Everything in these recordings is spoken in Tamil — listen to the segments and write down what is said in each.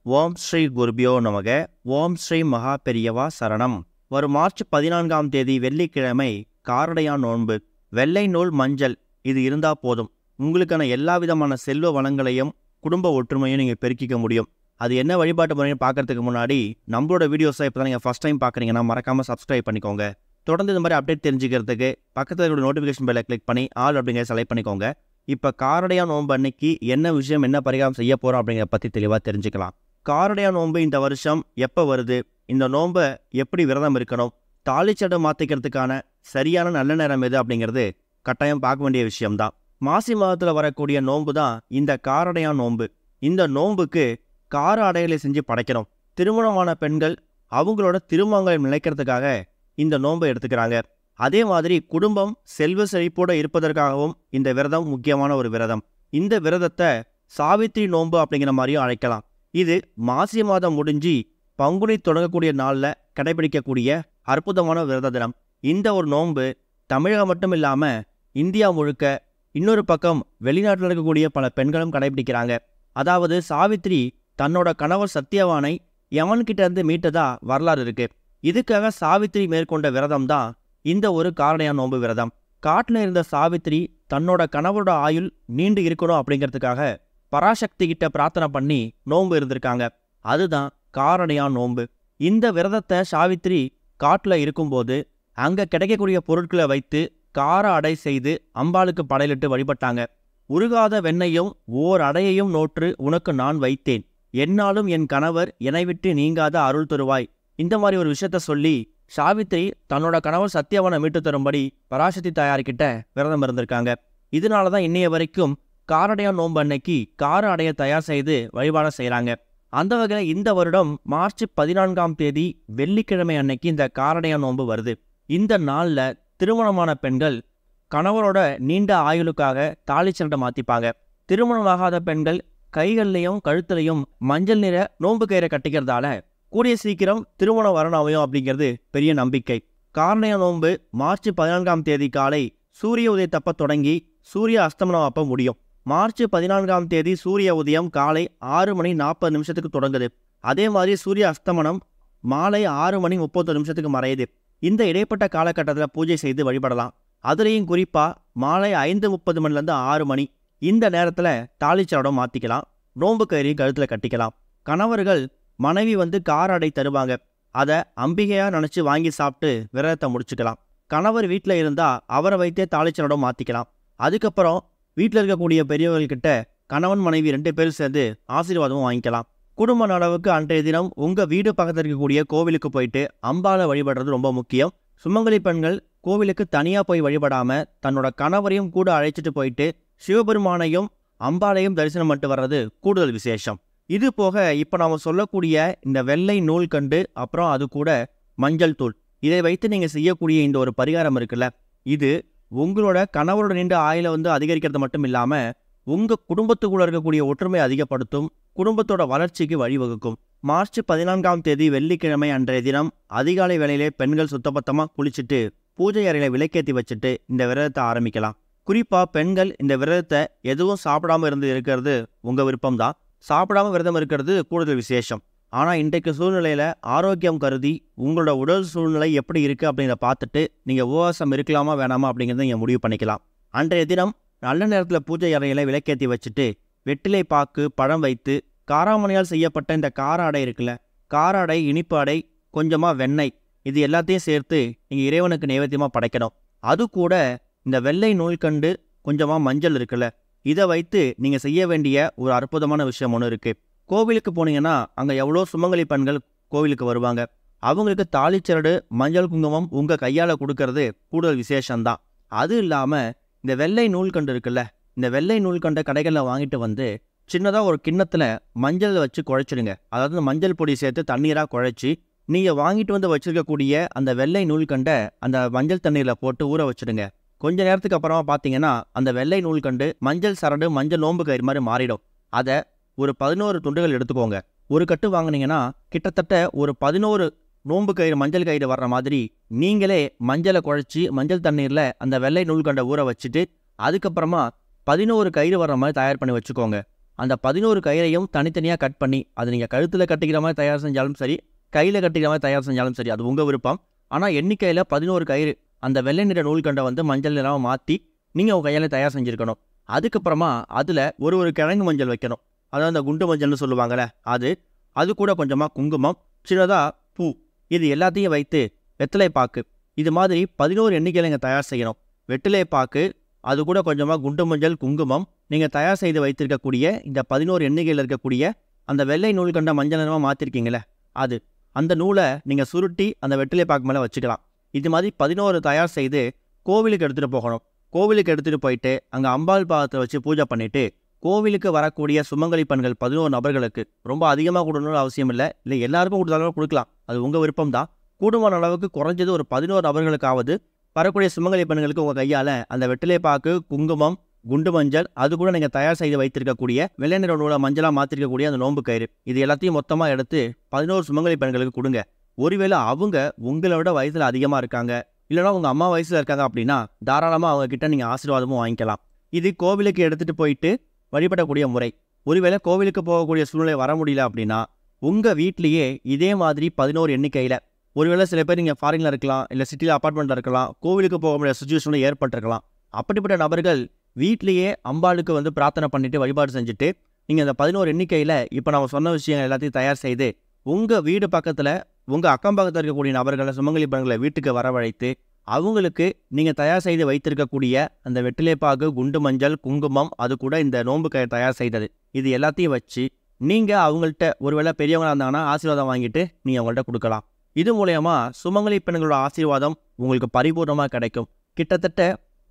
ஓம் ஸ்ரீ குருபியோ நமக. ஓம் ஸ்ரீ மகா பெரியவா சரணம். வரும் மார்ச் 14ஆம் தேதி வெள்ளிக்கிழமை காரடையான் நோன்பு. வெள்ளை நூல் மஞ்சள் இது இருந்தா போதும், உங்களுக்கான எல்லா விதமான செல்வ வளங்களையும் குடும்ப ஒற்றுமையும் நீங்கள் பெருக்கிக்க முடியும். அது என்ன வழிபாட்டு முறைன்னு பார்க்கறதுக்கு முன்னாடி நம்மளோட வீடியோஸை இப்போ தான் நீங்கள் ஃபஸ்ட் டைம் பார்க்குறீங்கன்னா மறக்காமல் சப்ஸ்கிரைப் பண்ணிக்கோங்க. தொடர்ந்து இந்த மாதிரி அப்டேட் தெரிஞ்சுக்கிறதுக்கு பக்கத்தில் இருக்கிற நோட்டிஃபிகேஷன் பெல்லை கிளிக் பண்ணி ஆல் அப்படிங்கிற செலக்ட் பண்ணிக்கோங்க. இப்போ காரடையான் நோன்பு அன்னைக்கு என்ன விஷயம், என்ன பரிகாரம் செய்ய போகிறோம் அப்படிங்கிற பற்றி தெளிவாக தெரிஞ்சுக்கலாம். காரடையான் நோன்பு இந்த வருஷம் எப்போ வருது, இந்த நோன்பை எப்படி விரதம் இருக்கணும், தாலிச்சடை மாற்றிக்கிறதுக்கான சரியான நல்ல நேரம் எது அப்படிங்கிறது கட்டாயம் பார்க்க வேண்டிய விஷயம்தான். மாசி மாதத்தில் வரக்கூடிய நோன்பு தான் இந்த காரடையான் நோன்பு. இந்த நோன்புக்கு கார அடைகளை செஞ்சு படைக்கணும். திருமணமான பெண்கள் அவங்களோட திருமணங்களை நிலைக்கிறதுக்காக இந்த நோன்பை எடுத்துக்கிறாங்க. அதே மாதிரி குடும்பம் செல்வ செழிப்போடு இருப்பதற்காகவும் இந்த விரதம் முக்கியமான ஒரு விரதம். இந்த விரதத்தை சாவித்திரி நோன்பு அப்படிங்கிற மாதிரியும் அழைக்கலாம். இது மாசி மாதம் முடிஞ்சு பங்குனி தொடங்கக்கூடிய நாளில் கடைபிடிக்கக்கூடிய அற்புதமான விரத தினம். இந்த ஒரு நோன்பு தமிழகம் மட்டும் இல்லாமல் இந்தியா முழுக்க, இன்னொரு பக்கம் வெளிநாட்டில் இருக்கக்கூடிய பல பெண்களும் கடைபிடிக்கிறாங்க. அதாவது சாவித்திரி தன்னோட கணவர் சத்யவானை யமன்கிட்ட இருந்து மீட்டதா வரலாறு இருக்கு. இதுக்காக சாவித்திரி மேற்கொண்ட விரதம் தான் இந்த ஒரு காரடையான் நோன்பு விரதம். காட்டில் இருந்த சாவித்திரி தன்னோட கணவரோட ஆயுள் நீண்டு இருக்கணும் அப்படிங்கிறதுக்காக பராசக்தி கிட்ட பிரார்த்தனை பண்ணி நோன்பு இருந்திருக்காங்க. அதுதான் காரடையான் நோன்பு. இந்த விரதத்தை சாவித்திரி காட்டில் இருக்கும்போது அங்கே கிடைக்கக்கூடிய பொருட்களை வைத்து கார அடை செய்து அம்பாளுக்கு படையிலிட்டு வழிபட்டாங்க. உருகாத வெண்ணையும் ஓர் அடையையும் நோற்று உனக்கு நான் வைத்தேன், என்னாலும் என் கணவர் என்னை விட்டு நீங்காத அருள் தருவாய். இந்த மாதிரி ஒரு விஷயத்த சொல்லி சாவித்திரி தன்னோட கணவர் சத்யவானை மீட்டு தரும்படி பராசக்தி தாயார்கிட்ட விரதம் இருந்திருக்காங்க. இதனால தான் இன்னைய வரைக்கும் காரடையான் நோன்பு அன்னைக்கு கார அடையை தயார் செய்து வழிபாடு செய்கிறாங்க. அந்த வகையில் இந்த வருடம் மார்ச் 14ஆம் தேதி வெள்ளிக்கிழமை அன்னைக்கு இந்த காரடையான் நோன்பு வருது. இந்த நாளில் திருமணமான பெண்கள் கணவரோட நீண்ட ஆயுளுக்காக தாலிச்சட்டை மாற்றிப்பாங்க. திருமணமாகாத பெண்கள் கைகள்லையும் கழுத்துலையும் மஞ்சள் நிற நோன்பு கயிறை கட்டிக்கிறதால கூடிய சீக்கிரம் திருமணம் வரணும் அமையும் அப்படிங்கிறது பெரிய நம்பிக்கை. காரடையான் நோன்பு மார்ச் 14ஆம் தேதி காலை சூரிய உதயத்தப்ப தொடங்கி சூரிய அஸ்தமனம் அப்போ முடியும். மார்ச் 14ஆம் தேதி சூரிய உதயம் காலை 6:40 தொடங்குது. அதே மாதிரி சூரிய அஸ்தமனம் மாலை 6:30 மறையுது. இந்த இடைப்பட்ட காலகட்டத்தில் பூஜை செய்து வழிபடலாம். அதுலேயும் குறிப்பாக மாலை 5:30 6 மணி இந்த நேரத்தில் தாலிச்சடம் மாற்றிக்கலாம். நோன்பு கயிறையும் கழுத்தில் கட்டிக்கலாம். கணவர்கள் மனைவி கார அடை தருவாங்க, அதை அம்பிகையாக நினச்சி வாங்கி சாப்பிட்டு விரதத்தை முடிச்சுக்கலாம். கணவர் வீட்டில் இருந்தால் அவரை வைத்தே தாலிச்சடம் மாற்றிக்கலாம். அதுக்கப்புறம் வீட்டில் இருக்கக்கூடிய பெரியவர்கள்கிட்ட கணவன் மனைவி 2 பேரும் சேர்ந்து ஆசீர்வாதமும் வாங்கிக்கலாம். குடும்ப நலவுக்கு அன்றைய தினம் உங்கள் வீடு பக்கத்தில் இருக்கக்கூடிய கோவிலுக்கு போயிட்டு அம்பாலை வழிபடுறது ரொம்ப முக்கியம். சுமங்கலி பெண்கள் கோவிலுக்கு தனியாக போய் வழிபடாமல் தன்னோட கணவரையும் கூட அழைச்சிட்டு போயிட்டு சிவபெருமானையும் அம்பாலையும் தரிசனம் பண்ணிட்டு வர்றது கூடுதல் விசேஷம். இது போக இப்போ நாம் சொல்லக்கூடிய இந்த வெள்ளை நூல் கண்டு, அப்புறம் அது கூட மஞ்சள் தூள், இதை வைத்து நீங்கள் செய்யக்கூடிய இந்த ஒரு பரிகாரம் இருக்குல்ல, இது உங்களோட கணவரோட நீண்ட ஆயுளை அதிகரிக்கிறது மட்டும் இல்லாமல் உங்கள் குடும்பத்துக்குள்ள இருக்கக்கூடிய ஒற்றுமை அதிகப்படுத்தும், குடும்பத்தோட வளர்ச்சிக்கு வழிவகுக்கும். மார்ச் 14ஆம் தேதி வெள்ளிக்கிழமை அன்றைய தினம் அதிகாலை வேளையிலே பெண்கள் சுத்தபத்தமாக குளிச்சுட்டு பூஜை அறையில் விளக்கேற்றி வச்சுட்டு இந்த விரதத்தை ஆரம்பிக்கலாம். குறிப்பாக பெண்கள் இந்த விரதத்தை எதுவும் சாப்பிடாமல் இருந்து இருக்கிறது உங்கள் விருப்பம்தான். சாப்பிடாமல் விரதம் இருக்கிறது கூடுதல் விசேஷம். ஆனால் இன்றைக்கு சூழ்நிலையில் ஆரோக்கியம் கருதி உங்களோட உடல் சூழ்நிலை எப்படி இருக்குது அப்படிங்கிறத பார்த்துட்டு நீங்கள் உபவாசம் இருக்கலாமா வேணாமா அப்படிங்கிறத நீங்கள் முடிவு பண்ணிக்கலாம். அன்றைய தினம் நல்ல நேரத்தில் பூஜை அறையில் விளக்கேற்றி வச்சுட்டு வெற்றிலை பாக்கு பழம் வைத்து காராமணியால் செய்யப்பட்ட இந்த கார அடை இருக்குல்ல, கார அடை, இனிப்பு அடை, கொஞ்சமாக வெண்ணெய், இது எல்லாத்தையும் சேர்த்து நீங்கள் இறைவனுக்கு நைவேத்தியமாக படைக்கணும். அது கூட இந்த வெள்ளை நூல்கண்டு கொஞ்சமாக மஞ்சள் இருக்குல்ல, இதை வைத்து நீங்கள் செய்ய வேண்டிய ஒரு அற்புதமான விஷயம் ஒன்று இருக்குது. கோவிலுக்கு போனீங்கன்னா அங்கே எவ்வளோ சுமங்கலி பெண்கள் கோவிலுக்கு வருவாங்க. அவங்களுக்கு தாலிச்சரடு மஞ்சள் குங்குமம் உங்கள் கையால் கொடுக்கறது கூடுதல் விசேஷம்தான். அது இல்லாமல் இந்த வெள்ளை நூல்கண்டு இருக்குல்ல, இந்த வெள்ளை நூல்கண்டை கடைகளில் வாங்கிட்டு சின்னதாக ஒரு கிண்ணத்தில் மஞ்சள் வச்சு குழைச்சிடுங்க. அதாவது மஞ்சள் பொடி சேர்த்து தண்ணீராக குழைச்சி நீங்கள் வாங்கிட்டு வச்சுருக்கக்கூடிய அந்த வெள்ளை நூல்கண்டை அந்த மஞ்சள் தண்ணீரில் போட்டு ஊற வச்சுடுங்க. கொஞ்ச நேரத்துக்கு அப்புறமா பார்த்தீங்கன்னா அந்த வெள்ளை நூல்கண்டு மஞ்சள் சரடு, மஞ்சள் நோன்பு கயிறு மாதிரி மாறிடும். அதை ஒரு 11 துண்டுகள் எடுத்துக்கோங்க. ஒரு கட்டு வாங்கினீங்கன்னா கிட்டத்தட்ட ஒரு 11 நோன்பு கயிறு, மஞ்சள் கயிறு வர்ற மாதிரி நீங்களே மஞ்சளை குழைச்சி மஞ்சள் தண்ணீரில் அந்த வெள்ளை நூல்கண்டை ஊற வச்சுட்டு அதுக்கப்புறமா 11 கயிறு வர்ற மாதிரி தயார் பண்ணி வச்சுக்கோங்க. அந்த 11 கயிறையும் தனித்தனியாக கட் பண்ணி அது நீங்கள் கழுத்தில் கட்டிக்கிற மாதிரி தயார் செஞ்சாலும் சரி, கையில் கட்டிக்கிற மாதிரி தயார் செஞ்சாலும் சரி, அது உங்கள் விருப்பம். ஆனால் எண்ணிக்கையில் 11 கயிறு அந்த வெள்ளை நிற நூல்கண்டை வந்து மஞ்சள் நிறமாக மாற்றி நீங்கள் உங்கள் கையால் தயார் செஞ்சுருக்கணும். அதுக்கப்புறமா அதில் ஒரு கிழங்கு மஞ்சள் வைக்கணும். அதாவது அந்த குண்டு மஞ்சள்னு சொல்லுவாங்கள்ல, அது கூட கொஞ்சமாக குங்குமம், சின்னதாக பூ, இது எல்லாத்தையும் வைத்து வெற்றிலை பாக்கு, இது மாதிரி 11 எண்ணிக்கையில் நீங்கள் தயார் செய்யணும். வெற்றிலை பாக்கு, அது கூட கொஞ்சமாக குண்டு மஞ்சள், குங்குமம், நீங்கள் தயார் செய்து வைத்திருக்கக்கூடிய இந்த 11 எண்ணிக்கையில் இருக்கக்கூடிய அந்த வெள்ளை நூல் கண்ட மஞ்சள் நிறமாக மாற்றிருக்கீங்களே, அந்த நூலை நீங்கள் சுருட்டி அந்த வெற்றிலை பாக்கு மேலே வச்சுக்கலாம். இது மாதிரி 11 தயார் செய்து கோவிலுக்கு எடுத்துகிட்டு போகணும். கோவிலுக்கு எடுத்துகிட்டு போயிட்டு அங்கே அம்பாள் பாதத்தை வச்சு பூஜை பண்ணிவிட்டு, கோவிலுக்கு வரக்கூடிய சுமங்கலி பெண்கள் 11 நபர்களுக்கு, ரொம்ப அதிகமாக கொடுக்கணும்னு அவசியம் இல்லை எல்லாருக்கும் கொடுத்தாலும் கொடுக்கலாம், அது உங்கள் விருப்பம் தான். கூடுமான அளவுக்கு குறைஞ்சது ஒரு 11 நபர்களுக்காவது வரக்கூடிய சுமங்கலி பெண்களுக்கு உங்கள் கையால் அந்த வெற்றிலை பாக்கு, குங்குமம், குண்டு மஞ்சள், அது கூட நீங்கள் தயார் செய்து வைத்திருக்கக்கூடிய வெள்ளை நிற நூலை மஞ்சளாக மாற்றிருக்கக்கூடிய அந்த நோன்பு கயிறு, இது எல்லாத்தையும் மொத்தமாக எடுத்து 11 சுமங்கலி பெண்களுக்கு கொடுங்க. ஒருவேளை அவங்க உங்களை விட வயசில் அதிகமாக இருக்காங்க, இல்லைனா உங்கள் அம்மா வயசில் இருக்காங்க அப்படின்னா தாராளமாக அவங்க கிட்ட நீங்கள் ஆசீர்வாதமும் வாங்கிக்கலாம். இது கோவிலுக்கு எடுத்துகிட்டு போயிட்டு வழிபடக்கூடிய முறை. ஒருவேளை கோவிலுக்கு போகக்கூடிய சூழ்நிலை வர முடியல அப்படின்னா உங்கள் வீட்லேயே இதே மாதிரி 11 எண்ணிக்கையில், ஒருவேளை சில பேர் நீங்கள் ஃபாரினில் இருக்கலாம், இல்லை சிட்டியில் அப்பார்ட்மெண்ட்டில் இருக்கலாம், கோவிலுக்கு போக முடியாத சுச்சுவேஷனில் ஏற்பட்டிருக்கலாம். அப்படிப்பட்ட நபர்கள் வீட்லேயே அம்பாளுக்கு வந்து பிரார்த்தனை பண்ணிவிட்டு வழிபாடு செஞ்சுட்டு நீங்கள் அந்த 11 எண்ணிக்கையில் இப்போ நம்ம சொன்ன விஷயங்கள் எல்லாத்தையும் தயார் செய்து உங்கள் வீடு பக்கத்தில் உங்கள் அக்கம் பக்கத்தில் இருக்கக்கூடிய நபர்களை, சுமங்கலி பெண்களை வீட்டுக்கு வரவழைத்து அவங்களுக்கு நீங்கள் தயார் செய்து வைத்திருக்கக்கூடிய அந்த வெற்றிலைப்பாகு, குண்டு மஞ்சள், குங்குமம், அது கூட இந்த நோன்பு கயிறு தயார் செய்தது, இது எல்லாத்தையும் வச்சு நீங்கள் அவங்கள்ட்ட ஒருவேளை பெரியவங்களாக இருந்தாங்கன்னா ஆசீர்வாதம் வாங்கிட்டு நீங்கள் அவங்கள்ட்ட கொடுக்கலாம். இது மூலயமா சுமங்கலி பெண்களோட ஆசீர்வாதம் உங்களுக்கு பரிபூர்ணமாக கிடைக்கும். கிட்டத்தட்ட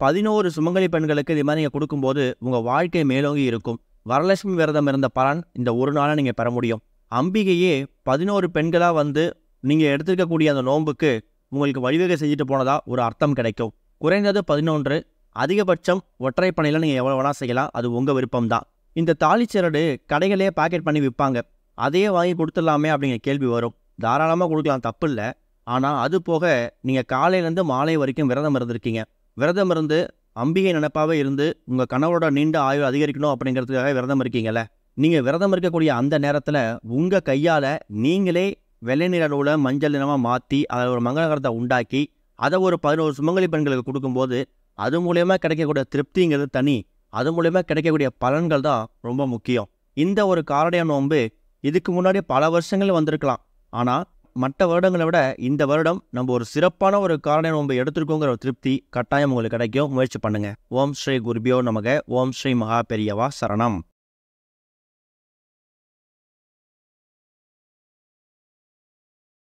11 சுமங்கலி பெண்களுக்கு இது மாதிரி நீங்கள் கொடுக்கும்போது உங்கள் வாழ்க்கை மேலோங்கி இருக்கும். வரலட்சுமி விரதம் இருந்த பலன் இந்த ஒரு நாளை நீங்கள் பெற முடியும். அம்பிகையே 11 பெண்களாக வந்து நீங்கள் எடுத்துருக்கக்கூடிய அந்த நோன்புக்கு உங்களுக்கு வழிவகை செஞ்சுட்டு போனதா ஒரு அர்த்தம் கிடைக்கும். குறைந்தது 11, அதிகபட்சம் ஒற்றைப்பனையில் நீங்கள் எவ்வளோ வேணால் செய்யலாம், அது உங்கள் விருப்பம் தான். இந்த தாலிச்சரடு கடைகளே பேக்கெட் பண்ணி விற்பாங்க, அதையே வாங்கி கொடுத்துடலாமே அப்படிங்கிற கேள்வி வரும். தாராளமாக கொடுக்கலாம், தப்பு இல்லை. ஆனால் அது போக நீங்கள் காலையிலேருந்து மாலை வரைக்கும் விரதம் இருந்திருக்கீங்க. விரதம் இருந்து அம்பிகை நினைப்பாகவே இருந்து உங்கள் கணவரோட நீண்ட ஆயுள் அதிகரிக்கணும் அப்படிங்கிறதுக்காக விரதம் இருக்கீங்கல்ல, நீங்கள் விரதம் இருக்கக்கூடிய அந்த நேரத்தில் உங்கள் கையால் நீங்களே வெள்ளை நிற நூலை மஞ்சள் நிறமாக மாற்றி அதில் ஒரு மங்களகரத்தை உண்டாக்கி அதை ஒரு 11 சுமங்கலி பெண்களுக்கு கொடுக்கும்போது அது மூலயமா கிடைக்கக்கூடிய திருப்திங்கிறது தனி. அது மூலயமா கிடைக்கக்கூடிய பலன்கள் தான் ரொம்ப முக்கியம். இந்த ஒரு காரடையான் நோன்பு இதுக்கு முன்னாடி பல வருஷங்கள் வந்திருக்கலாம், ஆனால் மற்ற வருடங்களை விட இந்த வருடம் நம்ம ஒரு சிறப்பான ஒரு காரடையான் நோன்பு எடுத்துருக்கோங்கிற ஒரு திருப்தி கட்டாயம் உங்களுக்கு கிடைக்கும். முயற்சி பண்ணுங்க. ஓம் ஸ்ரீ குருபியோ நமக. ஓம் ஸ்ரீ மகா பெரியவா சரணம்.